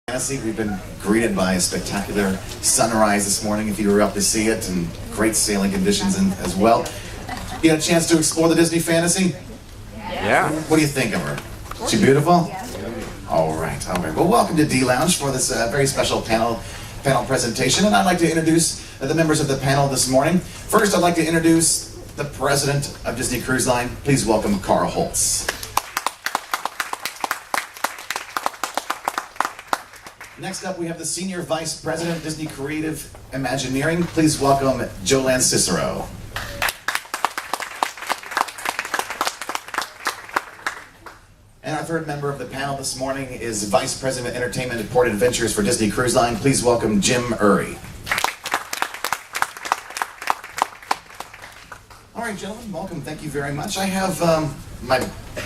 Fantasy. We've been greeted by a spectacular sunrise this morning, if you were up to see it, and great sailing conditions as well. You had a chance to explore the Disney Fantasy? Yeah. What do you think of her? Is she beautiful? All right. Well, welcome to D-Lounge for this very special panel presentation, and I'd like to introduce the members of the panel this morning. First, I'd like to introduce the President of Disney Cruise Line. Please welcome Karl Holz. Next up, we have the Senior Vice President, Disney Creative Imagineering. Please welcome Joe Lanzisero. And our third member of the panel this morning is Vice President of Entertainment and Port Adventures for Disney Cruise Line. Please welcome Jim Urry. All right, gentlemen, welcome. Thank you very much. I have my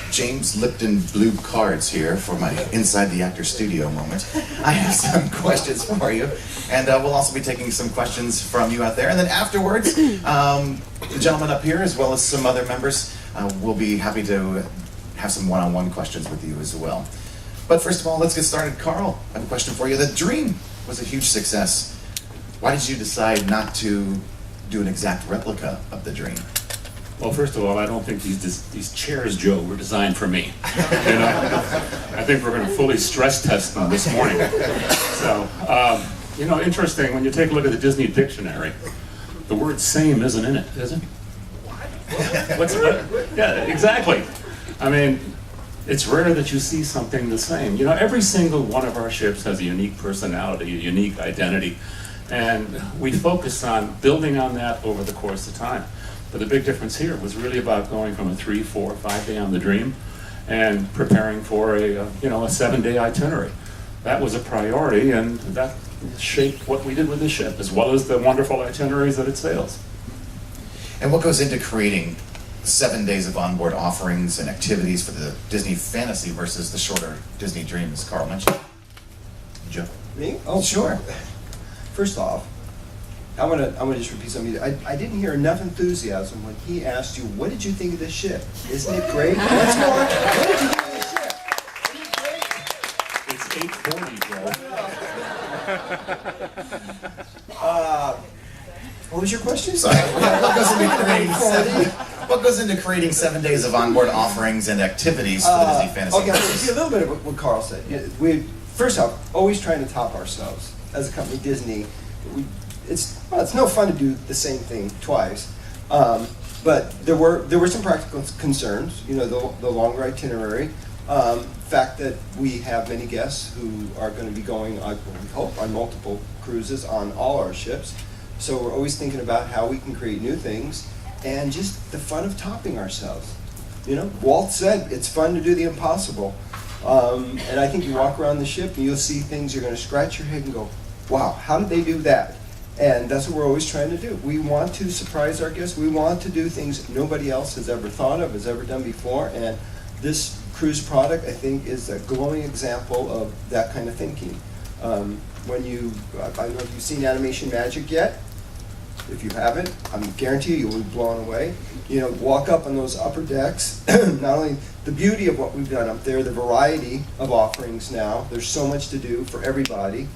James Lipton blue cards here for my Inside the Actor Studio moment. I have some questions for you, and we'll also be taking some questions from you out there. And then afterwards, the gentleman up here, as well as some other members, will be happy to have some one-on-one questions with you as well. But first of all, let's get started. Karl, I have a question for you. The Dream was a huge success. Why did you decide not to do an exact replica of the Dream? Well, first of all, I don't think these chairs, Joe, were designed for me. You know, I think we're going to fully stress test them this morning. So, you know, interesting, when you take a look at the Disney dictionary, the word same isn't in it, is it? What? Yeah, exactly. I mean, it's rare that you see something the same. You know, every single one of our ships has a unique personality, a unique identity, and we focus on building on that over the course of time. But the big difference here was really about going from a 3, 4, 5 day on the Dream and preparing for a 7-day itinerary. That was a priority, and that shaped what we did with the ship, as well as the wonderful itineraries that it sails. And what goes into creating 7 days of onboard offerings and activities for the Disney Fantasy versus the shorter Disney Dream, as Karl mentioned? Joe? Me? Oh, Sure. First off, I'm gonna just repeat something. I didn't hear enough enthusiasm when he asked you, what did you think of this ship? Isn't it great? Let's go on. What did you think of this ship? Isn't it great? It's 8:40, Joe. What was your question? Sorry. What goes into creating 7 days of onboard offerings and activities for the Disney Fantasy? Okay, I'll see a little bit of what Karl said. We first off, always trying to top ourselves as a company. Disney, it's no fun to do the same thing twice. But there were some practical concerns. You know, the longer itinerary, fact that we have many guests who are going to be going, we hope, on multiple cruises on all our ships. So we're always thinking about how we can create new things, and just the fun of topping ourselves. You know, Walt said it's fun to do the impossible. And I think you walk around the ship and you'll see things, you're going to scratch your head and go, wow, how did they do that? And that's what we're always trying to do. We want to surprise our guests. We want to do things nobody else has ever thought of, has ever done before. And this cruise product, I think, is a glowing example of that kind of thinking. I don't know if you've seen Animation Magic yet. If you haven't, I guarantee you will be blown away. You know, walk up on those upper decks. Not only the beauty of what we've done up there, the variety of offerings now. There's so much to do for everybody.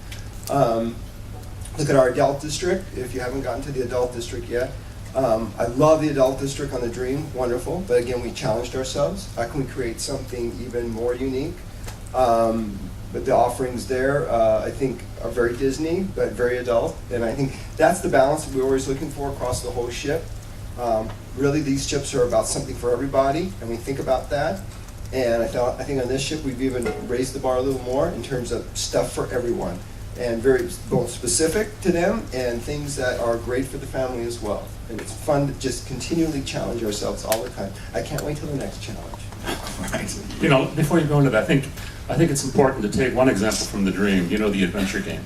Look at our adult district, if you haven't gotten to the adult district yet. I love the adult district on the Dream, wonderful, but again, we challenged ourselves. How can we create something even more unique? But the offerings there, I think, are very Disney, but very adult, and I think that's the balance that we're always looking for across the whole ship. Really, these ships are about something for everybody, and we think about that. And I think on this ship, we've even raised the bar a little more in terms of stuff for everyone. And very both specific to them and things that are great for the family as well. And it's fun to just continually challenge ourselves all the time. I can't wait till the next challenge. Right. You know, before you go into that, I think it's important to take one example from the Dream. You know, the adventure game.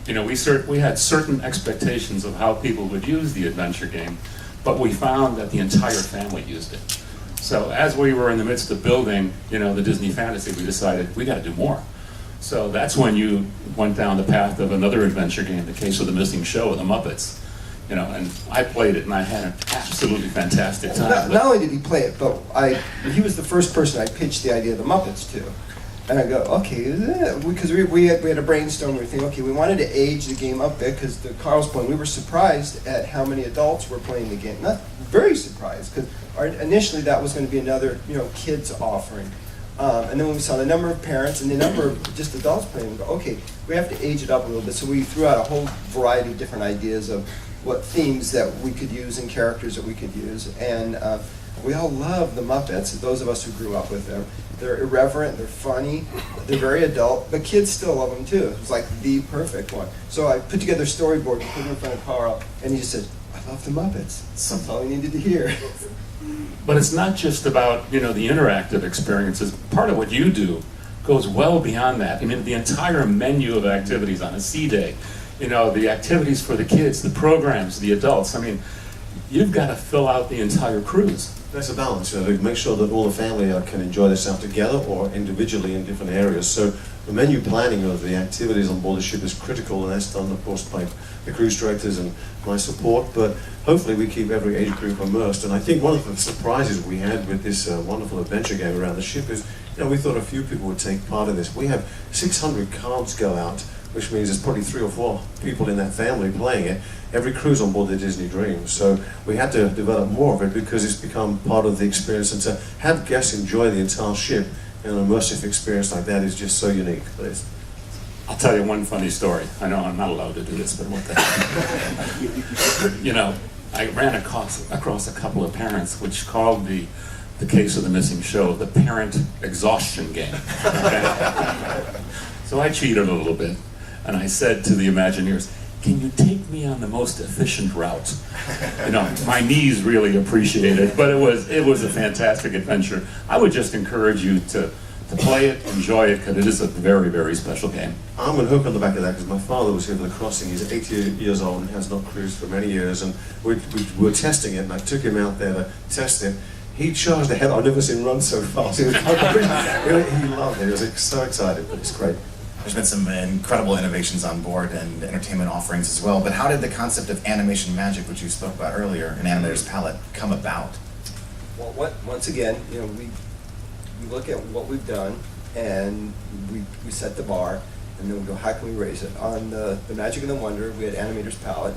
You know, we had certain expectations of how people would use the adventure game, but we found that the entire family used it. So as we were in the midst of building, you know, the Disney Fantasy, we decided we got to do more. So that's when you went down the path of another adventure game, The Case of the Missing Show of the Muppets. You know, and I played it and I had an absolutely fantastic time. Not only did he play it, but he was the first person I pitched the idea of the Muppets to. And I go, okay, because we had a brainstorm. We were thinking, okay, we wanted to age the game up a bit because, to Carl's point, we were surprised at how many adults were playing the game. Not very surprised, because initially that was going to be another, kids offering. And then when we saw the number of parents and the number of just adults playing, we go, okay, we have to age it up a little bit. So we threw out a whole variety of different ideas of what themes that we could use and characters that we could use. And we all love the Muppets, those of us who grew up with them. They're irreverent, they're funny, they're very adult, but kids still love them too. It was like the perfect one. So I put together a storyboard and put it in front of Carl, and he just said, I love the Muppets. That's all he needed to hear. But it's not just about, the interactive experiences. Part of what you do goes well beyond that. I mean, the entire menu of activities on a C Day, the activities for the kids, the programs, the adults. I mean, you've got to fill out the entire cruise. That's a balance, to make sure that all the family can enjoy themselves together or individually in different areas. So the menu planning of the activities on board the ship is critical, and that's done, of course, by the cruise directors and my support. But hopefully we keep every age group immersed. And I think one of the surprises we had with this wonderful adventure game around the ship is, we thought a few people would take part in this. We have 600 cards go out, which means there's probably 3 or 4 people in that family playing it. Every cruise on board the Disney Dream. So we had to develop more of it because it's become part of the experience, and to have guests enjoy the entire ship in an immersive experience like that is just so unique. But I'll tell you one funny story. I know I'm not allowed to do this, but what the heck. I ran across a couple of parents which called the case of the missing show the parent exhaustion game. Okay? So I cheated a little bit, and I said to the Imagineers, can you take me on the most efficient route? My knees really appreciate it, but it was a fantastic adventure. I would just encourage you to play it, enjoy it, because it is a very, very special game. I'm going to hook on the back of that because my father was here for the crossing. He's 80 years old and has not cruised for many years, and we were testing it, and I took him out there to test it. He charged ahead. I've never seen him run so fast. He loved it. He was so excited, but it's great. There's been some incredible innovations on board and entertainment offerings as well, but how did the concept of animation magic, which you spoke about earlier, an animator's palette, come about? Well, once again, we look at what we've done, and we set the bar, and then we go, how can we raise it? On the Magic and the Wonder, we had animator's palette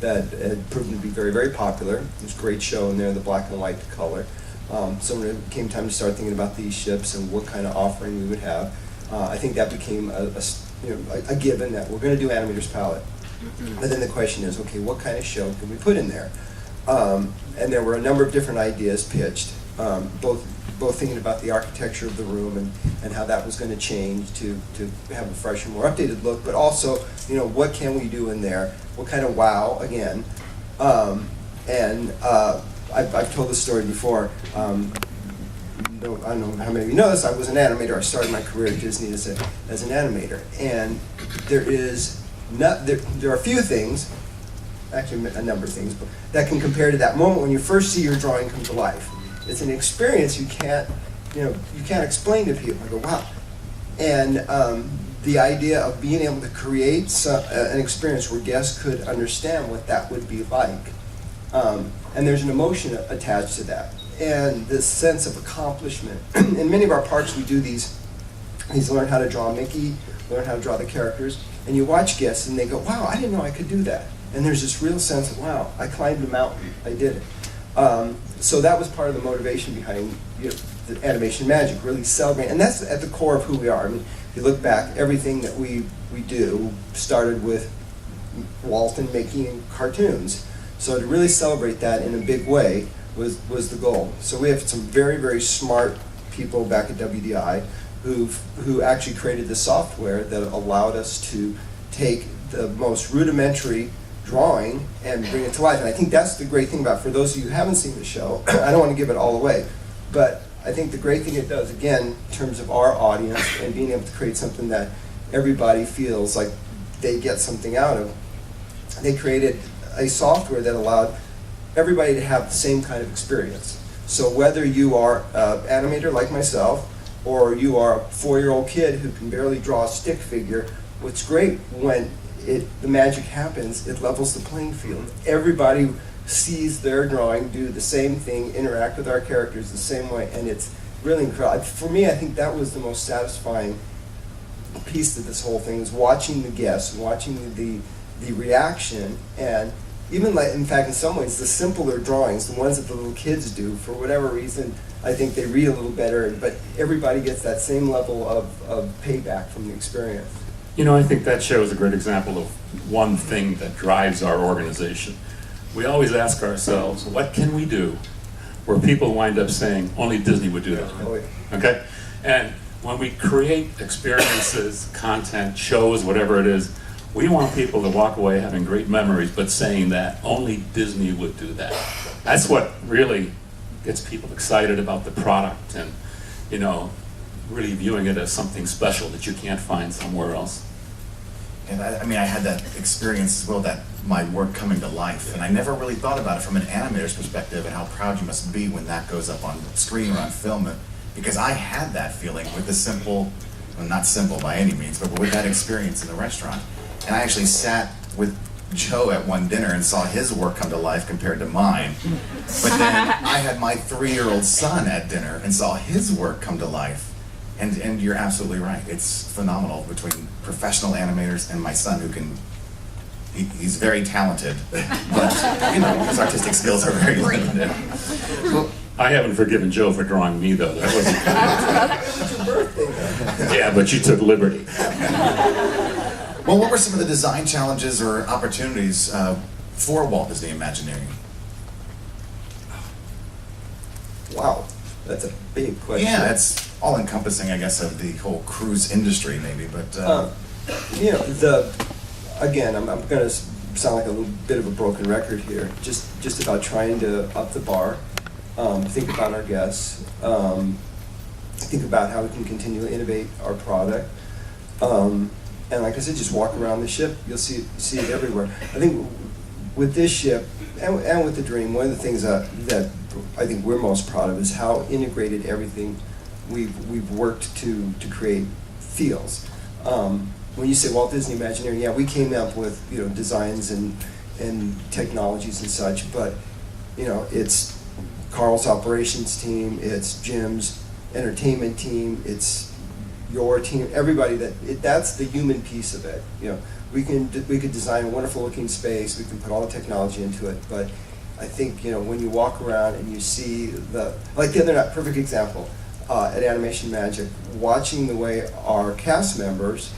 that had proven to be very, very popular. There's a great show in there, the black and white color. So when it came time to start thinking about these ships and what kind of offering we would have, I think that became a given that we're going to do animator's palette. But then the question is, okay, what kind of show can we put in there? And there were a number of different ideas pitched, both thinking about the architecture of the room and how that was going to change to have a fresher, more updated look, but also, what can we do in there? What kind of wow, again? I've told this story before. I don't know how many of you know this. I was an animator. I started my career at Disney as an animator, and there are a few things, actually a number of things, but that can compare to that moment when you first see your drawing come to life. It's an experience you can't explain to people. I go, wow, and the idea of being able to create an experience where guests could understand what that would be like, and there's an emotion attached to that. And this sense of accomplishment. In many of our parks, we do these learn how to draw Mickey, learn how to draw the characters, and you watch guests and they go, wow, I didn't know I could do that. And there's this real sense of, wow, I climbed a mountain, I did it. So that was part of the motivation behind the animation magic, really celebrating, and that's at the core of who we are. I mean, if you look back, everything that we do started with Walt and making cartoons. So to really celebrate that in a big way was the goal. So we have some very, very smart people back at WDI who actually created the software that allowed us to take the most rudimentary drawing and bring it to life. And I think that's the great thing about, for those of you who haven't seen the show, I don't want to give it all away, but I think the great thing it does, again, in terms of our audience and being able to create something that everybody feels like they get something out of, they created a software that allowed everybody to have the same kind of experience. So whether you are an animator like myself, or you are a 4-year-old kid who can barely draw a stick figure, what's great when the magic happens, it levels the playing field. Everybody sees their drawing do the same thing, interact with our characters the same way, and really incredible. For me, I think that was the most satisfying piece of this whole thing, is watching the guests, watching the reaction, and even like, in fact, in some ways, the simpler drawings, the ones that the little kids do, for whatever reason, I think they read a little better, but everybody gets that same level of payback from the experience. You know, I think that shows a great example of one thing that drives our organization. We always ask ourselves, what can we do where people wind up saying, only Disney would do that? Oh, yeah. Okay? And when we create experiences, content, shows, whatever it is, we want people to walk away having great memories, but saying that only Disney would do that. That's what really gets people excited about the product, and, you know, really viewing it as something special that you can't find somewhere else. And I mean, I had that experience as well, that my work coming to life, and I never really thought about it from an animator's perspective and how proud you must be when that goes up on screen or on film, because I had that feeling with the simple, well, not simple by any means, but with that experience in the restaurant. And I actually sat with Joe at one dinner and saw his work come to life compared to mine. But then I had my 3-year-old son at dinner and saw his work come to life. And you're absolutely right. It's phenomenal between professional animators and my son, who can, he's very talented, but, you know, his artistic skills are very limited. Well, I haven't forgiven Joe for drawing me, though. That wasn't It's your birthday. Yeah, but you took liberty. Well, what were some of the design challenges or opportunities for Walt Disney Imagineering? Wow, that's a big question. Yeah, it's all-encompassing, I guess, of the whole cruise industry, maybe. But you know, again, I'm going to sound like a little bit of a broken record here. Just about trying to up the bar, think about our guests, think about how we can continue to innovate our product. And like I said, just walk around the ship, you'll see it everywhere. I think with this ship and with the Dream, one of the things that I think we're most proud of is how integrated everything we've worked to create feels. When you say Walt Disney Imagineering, yeah, we came up with, you know, designs and technologies and such, but, you know, it's Karl's operations team, it's Jim's entertainment team, it's your team, everybody that's the human piece of it. You know, we could design a wonderful looking space, we can put all the technology into it, but I think, you know, when you walk around and you see like the other night, perfect example, at Animation Magic, watching the way our cast members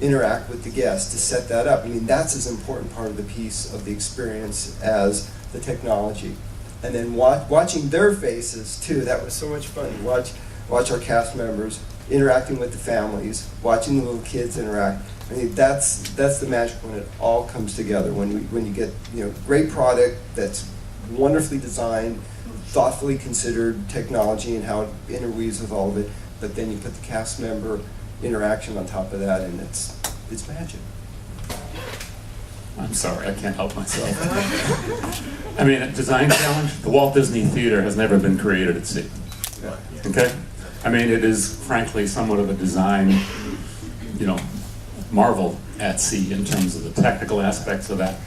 interact with the guests to set that up. I mean, that's as important part of the piece of the experience as the technology. And then watching their faces too, that was so much fun. Watch our cast members interacting with the families, watching the little kids interact. I mean, that's the magic when it all comes together. When you get, you know, great product that's wonderfully designed, thoughtfully considered technology and how it interweaves with all of it, but then you put the cast member interaction on top of that, and it's magic. I'm sorry, I can't help myself. I mean, a design challenge, the Walt Disney Theater has never been created at sea. Okay? I mean, it is frankly somewhat of a design, you know, marvel at sea in terms of the technical aspects of that.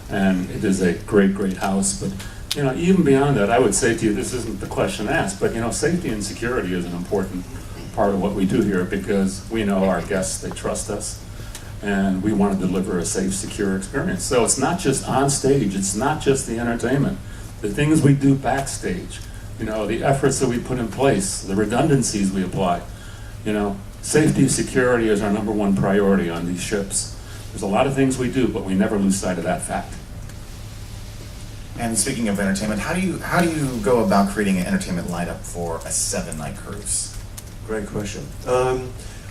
And it is a great, great house. But, you know, even beyond that, I would say to you, this isn't the question asked, but, you know, safety and security is an important part of what we do here, because we know our guests, they trust us, and we want to deliver a safe, secure experience. So it's not just on stage, it's not just the entertainment. The things we do backstage, you know, the efforts that we put in place, the redundancies we apply, you know, safety, security is our #1 priority on these ships. There's a lot of things we do, but we never lose sight of that fact. And speaking of entertainment, how do you go about creating an entertainment lineup for a 7-night cruise? Great question.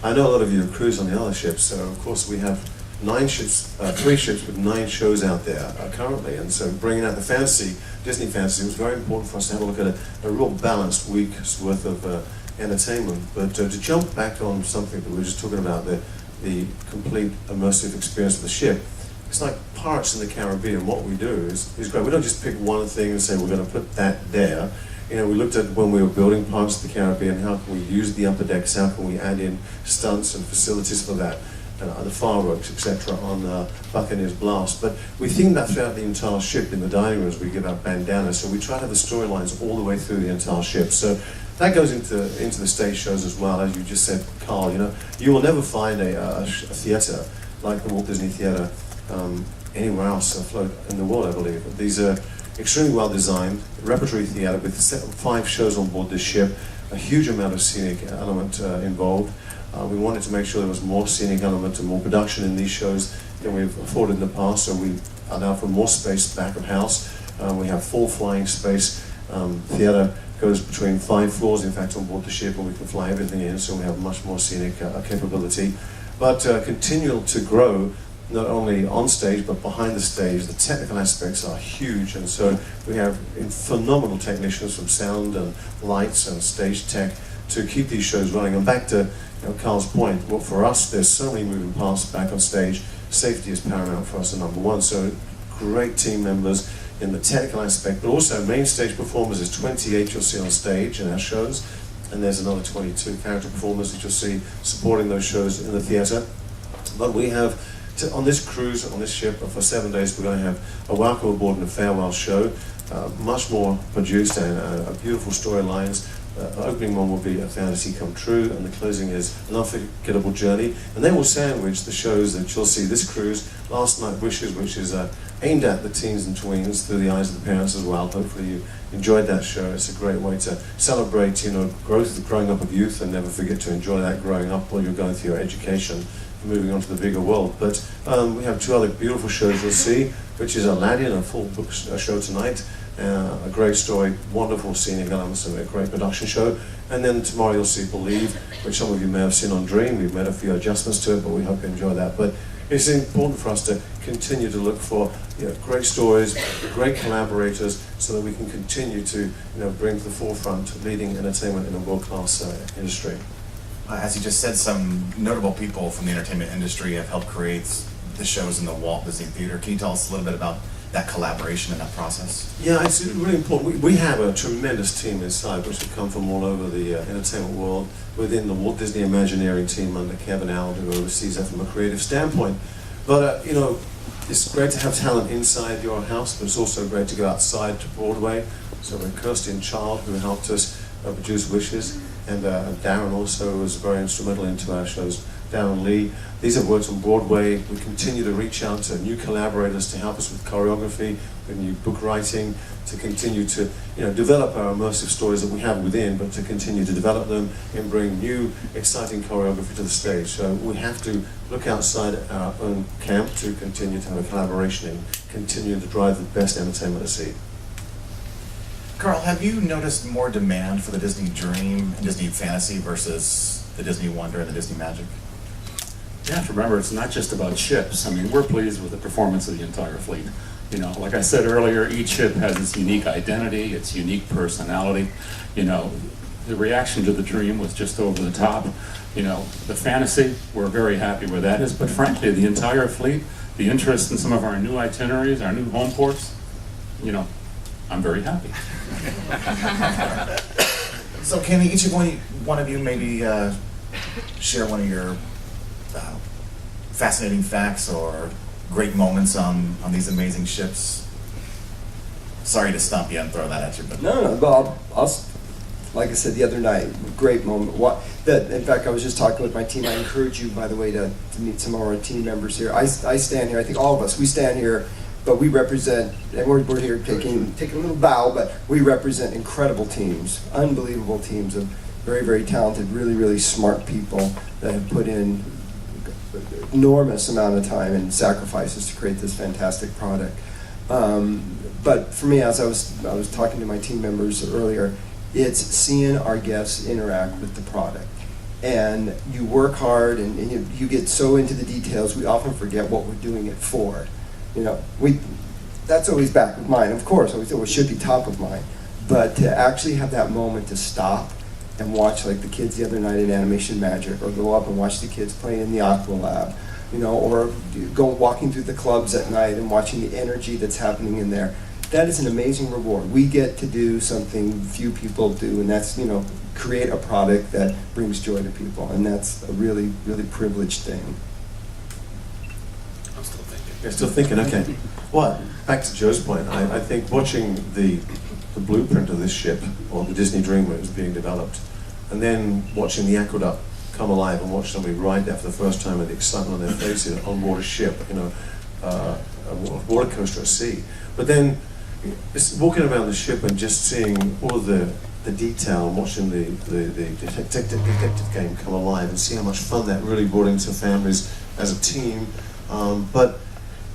I know a lot of you have cruised on the other ships, so of course we have 9 ships, 3 ships with 9 shows out there currently, and so bringing out the fantasy, Disney fantasy, was very important for us to have a look at a real balanced week's worth of entertainment. But to jump back on something that we were just talking about, the complete immersive experience of the ship, it's like Pirates in the Caribbean. What we do is great. We don't just pick one thing and say we're going to put that there. You know, we looked at when we were building Pirates of the Caribbean, how can we use the upper decks, how can we add in stunts and facilities for that, the fireworks, etc. on Buccaneer's Blast. But we think that throughout the entire ship. In the dining rooms we give out bandanas, so we try to have the storylines all the way through the entire ship. So that goes into the stage shows as well, as you just said, Carl. You know, you will never find a theatre like the Walt Disney Theatre anywhere else afloat in the world, I believe. These are extremely well designed, repertory theatre with 5 shows on board this ship, a huge amount of scenic element involved. We wanted to make sure there was more scenic element and more production in these shows than we've afforded in the past, so we are now for more space back of house. We have full flying space. Theatre goes between 5 floors, in fact, on board the ship, and we can fly everything in, so we have much more scenic capability. But continue to grow, not only on stage, but behind the stage. The technical aspects are huge, and so we have phenomenal technicians from sound and lights and stage tech to keep these shows running. And back to Carl's point, well, for us, there's so many moving parts back on stage. Safety is paramount for us, and number one. So great team members in the technical aspect, but also main stage performers is 28 you'll see on stage in our shows, and there's another 22 character performers that you'll see supporting those shows in the theatre. But we have, on this cruise, on this ship, for 7 days, we're going to have a welcome aboard and a farewell show, much more produced and beautiful storylines. The opening one will be a fantasy come true, and the closing is an unforgettable journey. And they will sandwich the shows that you'll see this cruise, Last Night Wishes, which is aimed at the teens and tweens through the eyes of the parents as well. Hopefully you enjoyed that show. It's a great way to celebrate, growing up of youth, and never forget to enjoy that growing up while you're going through your education and moving on to the bigger world. But we have 2 other beautiful shows you'll see, which is Aladdin, a full book show tonight. A great story, wonderful scenic elements, and a great production show. And then tomorrow you'll see Believe, which some of you may have seen on Dream. We've made a few adjustments to it, but we hope you enjoy that. But it's important for us to continue to look for great stories, great collaborators, so that we can continue to bring to the forefront leading entertainment in a world-class industry. As you just said, some notable people from the entertainment industry have helped create the shows in the Walt Disney Theater. Can you tell us a little bit about that collaboration and that process? Yeah, it's really important. We have a tremendous team inside, which have come from all over the entertainment world, within the Walt Disney Imagineering team under Kevin Allen, who oversees that from a creative standpoint. But, it's great to have talent inside your house, but it's also great to go outside to Broadway. So we have Kirsten Child, who helped us produce Wishes, and Darren also was very instrumental into our shows. Darren Lee. These have worked on Broadway. We continue to reach out to new collaborators to help us with choreography, with new book writing, to continue to develop our immersive stories that we have within, but to continue to develop them and bring new, exciting choreography to the stage. So we have to look outside our own camp to continue to have a collaboration and continue to drive the best entertainment to see. Karl, have you noticed more demand for the Disney Dream and Disney Fantasy versus the Disney Wonder and the Disney Magic? You have to remember, it's not just about ships. I mean, we're pleased with the performance of the entire fleet. Like I said earlier, each ship has its unique identity, its unique personality. The reaction to the Dream was just over the top. The Fantasy, we're very happy where that is. But frankly, the entire fleet, the interest in some of our new itineraries, our new home ports, I'm very happy. So can each of one of you maybe share one of your fascinating facts or great moments on these amazing ships? Sorry to stump you and throw that at you, but No, Bob. Like I said the other night, great moment. In fact, I was just talking with my team. I encourage you, by the way, to meet some of our team members here. I stand here. I think all of us, we stand here, but we represent, and we're here taking a little bow, but we represent incredible teams, unbelievable teams of very, very talented, really, really smart people that have put in enormous amount of time and sacrifices to create this fantastic product. But for me, as I was talking to my team members earlier, it's seeing our guests interact with the product. And you work hard and you get so into the details, we often forget what we're doing it for. That's always back of mind, of course, it should be top of mind. But to actually have that moment to stop and watch, like the kids the other night in Animation Magic, or go up and watch the kids playing in the Aqua Lab, or go walking through the clubs at night and watching the energy that's happening in there. That is an amazing reward. We get to do something few people do, and that's, create a product that brings joy to people, and that's a really, really privileged thing. You're still thinking, okay. Well, back to Joe's point, I think watching the the blueprint of this ship, or the Disney Dream when it was being developed, and then watching the aqueduct come alive and watch somebody ride that for the first time with the excitement on their faces on board a ship, a water coaster at sea. But then it's walking around the ship and just seeing all the detail and watching the detective game come alive and see how much fun that really brought into families as a team. But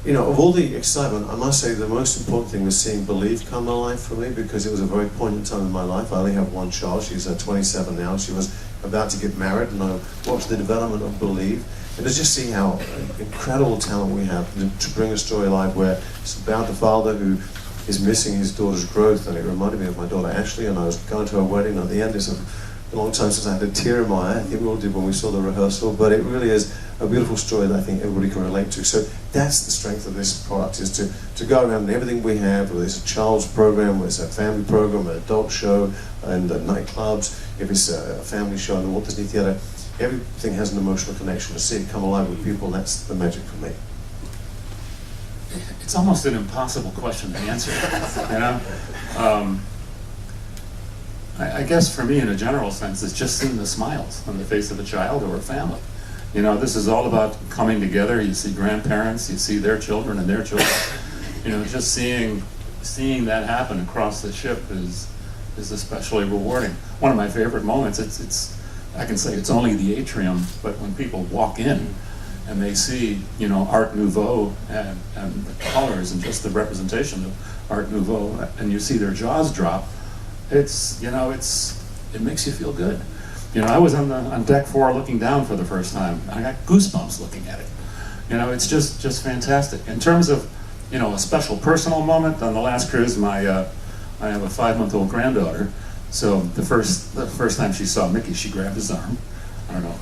of all the excitement, I must say the most important thing was seeing Believe come alive for me, because it was a very poignant time in my life. I only have one child. She's 27 now. She was about to get married, and I watched the development of Believe. And to just see how incredible talent we have to bring a story alive where it's about the father who is missing his daughter's growth, and it reminded me of my daughter Ashley, and I was going to her wedding, and at the end it's a long time since I had a tear in my eye. I think we all did when we saw the rehearsal, but it really is a beautiful story that I think everybody can relate to. So that's the strength of this product, is to go around and everything we have, whether it's a child's program, whether it's a family program, an adult show, and nightclubs, if it's a family show in the Walt Disney Theatre, everything has an emotional connection. To see it come alive with people, that's the magic for me. It's almost an impossible question to answer, I guess for me, in a general sense, it's just seeing the smiles on the face of a child or a family. This is all about coming together. You see grandparents, you see their children and their children. Just seeing that happen across the ship is especially rewarding. One of my favorite moments, I can say it's only the atrium, but when people walk in and they see, Art Nouveau and the colors and just the representation of Art Nouveau, and you see their jaws drop, it makes you feel good. I was on deck 4 looking down for the first time. I got goosebumps looking at it. It's just fantastic. In terms of, a special personal moment, on the last cruise, I have a 5-month-old granddaughter. So the first time she saw Mickey, she grabbed his arm. I don't know,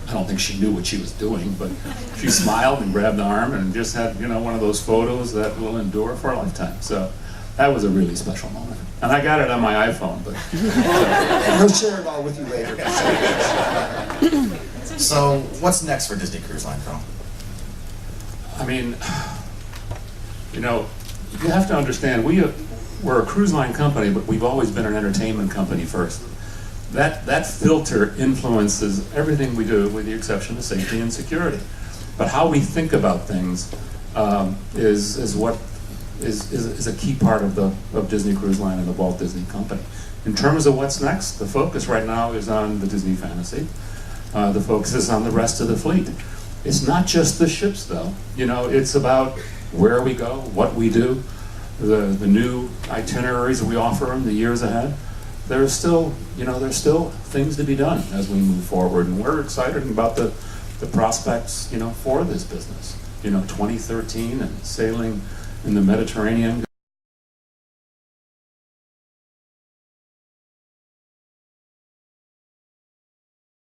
I don't think she knew what she was doing, but she smiled and grabbed the arm and just had, one of those photos that will endure for a lifetime. So that was a really special moment. And I got it on my iPhone, but... We'll share it all with you later. So what's next for Disney Cruise Line, Carl? You have to understand, we're a cruise line company, but we've always been an entertainment company first. That filter influences everything we do, with the exception of safety and security. But how we think about things is what is a key part of Disney Cruise Line and the Walt Disney Company. In terms of what's next, the focus right now is on the Disney Fantasy. The focus is on the rest of the fleet. It's not just the ships, though. It's about where we go, what we do, the new itineraries we offer in the years ahead. There's still things to be done as we move forward, and we're excited about the prospects, for this business. 2013 and sailing in the Mediterranean.